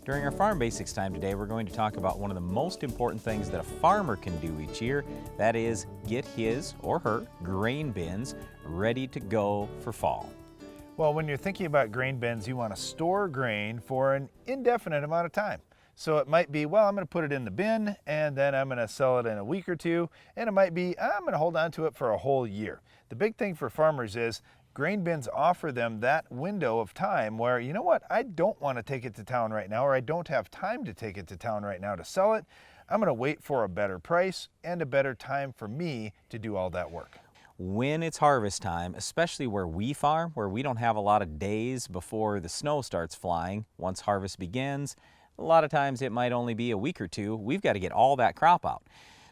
During our Farm Basics time today, we're going to talk about one of the most important things that a farmer can do each year. That is get his or her grain bins ready to go for fall. Well, when you're thinking about grain bins, you want to store grain for an indefinite amount of time. So it might be, well, I'm going to put it in the bin and then I'm going to sell it in a week or two. And it might be, I'm going to hold on to it for a whole year. The big thing for farmers is grain bins offer them that window of time where, you know what, I don't want to take it to town right now, or I don't have time to take it to town right now to sell it. I'm going to wait for a better price and a better time for me to do all that work. When it's harvest time, especially where we farm, where we don't have a lot of days before the snow starts flying, once harvest begins, a lot of times it might only be a week or two. We've got to get all that crop out.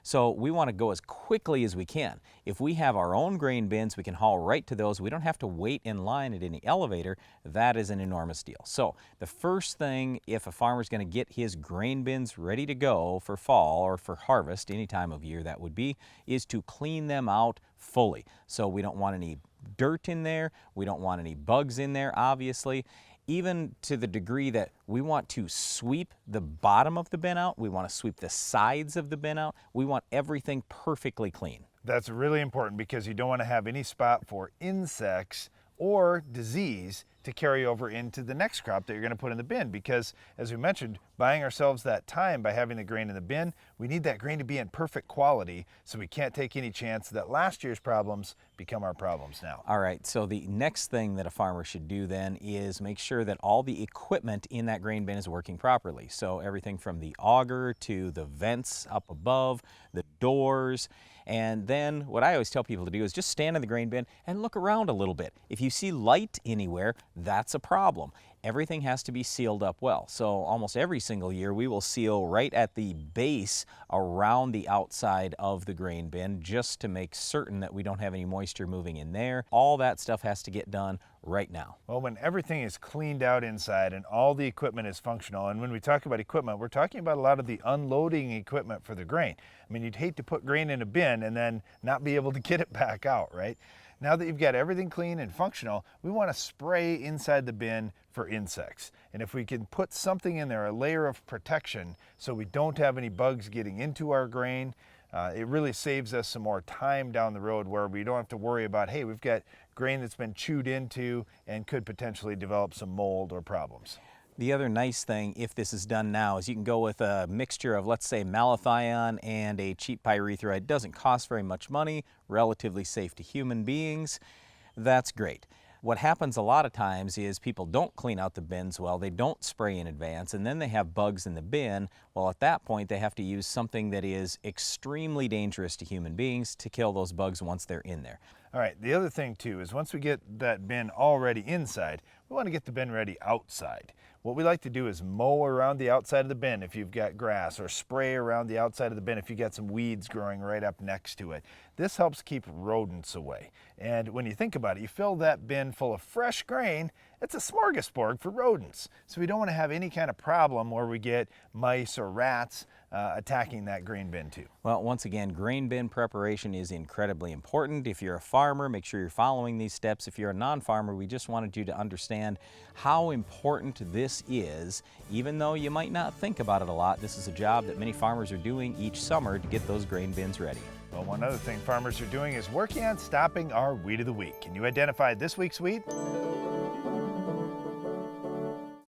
So we want to go as quickly as we can. If we have our own grain bins, we can haul right to those. We don't have to wait in line at any elevator. That is an enormous deal. So the first thing, if a farmer's going to get his grain bins ready to go for fall or for harvest, any time of year that would be, is to clean them out fully. So we don't want any dirt in there. We don't want any bugs in there, obviously. Even to the degree that we want to sweep the bottom of the bin out, we want to sweep the sides of the bin out, we want everything perfectly clean. That's really important because you don't want to have any spot for insects or disease to carry over into the next crop that you're going to put in the bin, because as we mentioned, buying ourselves that time by having the grain in the bin, we need that grain to be in perfect quality, so we can't take any chance that last year's problems become our problems now. All right, so the next thing that a farmer should do then is make sure that all the equipment in that grain bin is working properly. So everything from the auger to the vents up above, the doors. And then what I always tell people to do is just stand in the grain bin and look around a little bit. If you see light anywhere, that's a problem. Everything has to be sealed up well. So almost every single year we will seal right at the base around the outside of the grain bin just to make certain that we don't have any moisture moving in there. All that stuff has to get done right now. Well, when everything is cleaned out inside and all the equipment is functional, and when we talk about equipment, we're talking about a lot of the unloading equipment for the grain. I mean, you'd hate to put grain in a bin and then not be able to get it back out, right? Now that you've got everything clean and functional, we want to spray inside the bin for insects. And if we can put something in there, a layer of protection, so we don't have any bugs getting into our grain, it really saves us some more time down the road where we don't have to worry about, hey, we've got grain that's been chewed into and could potentially develop some mold or problems. The other nice thing, if this is done now, is you can go with a mixture of, let's say, malathion and a cheap pyrethroid. It doesn't cost very much money, relatively safe to human beings. That's great. What happens a lot of times is people don't clean out the bins well, they don't spray in advance, and then they have bugs in the bin. Well, at that point, they have to use something that is extremely dangerous to human beings to kill those bugs once they're in there. All right, the other thing too is once we get that bin already inside, we want to get the bin ready outside. What we like to do is mow around the outside of the bin if you've got grass, or spray around the outside of the bin if you've got some weeds growing right up next to it. This helps keep rodents away. And when you think about it, you fill that bin full of fresh grain, it's a smorgasbord for rodents. So we don't want to have any kind of problem where we get mice or rats attacking that grain bin too. Well, once again, grain bin preparation is incredibly important. If you're a farmer, make sure you're following these steps. If you're a non-farmer, we just wanted you to understand how important this is. Even though you might not think about it a lot, this is a job that many farmers are doing each summer to get those grain bins ready. Well, one other thing farmers are doing is working on stopping our weed of the week. Can you identify this week's weed?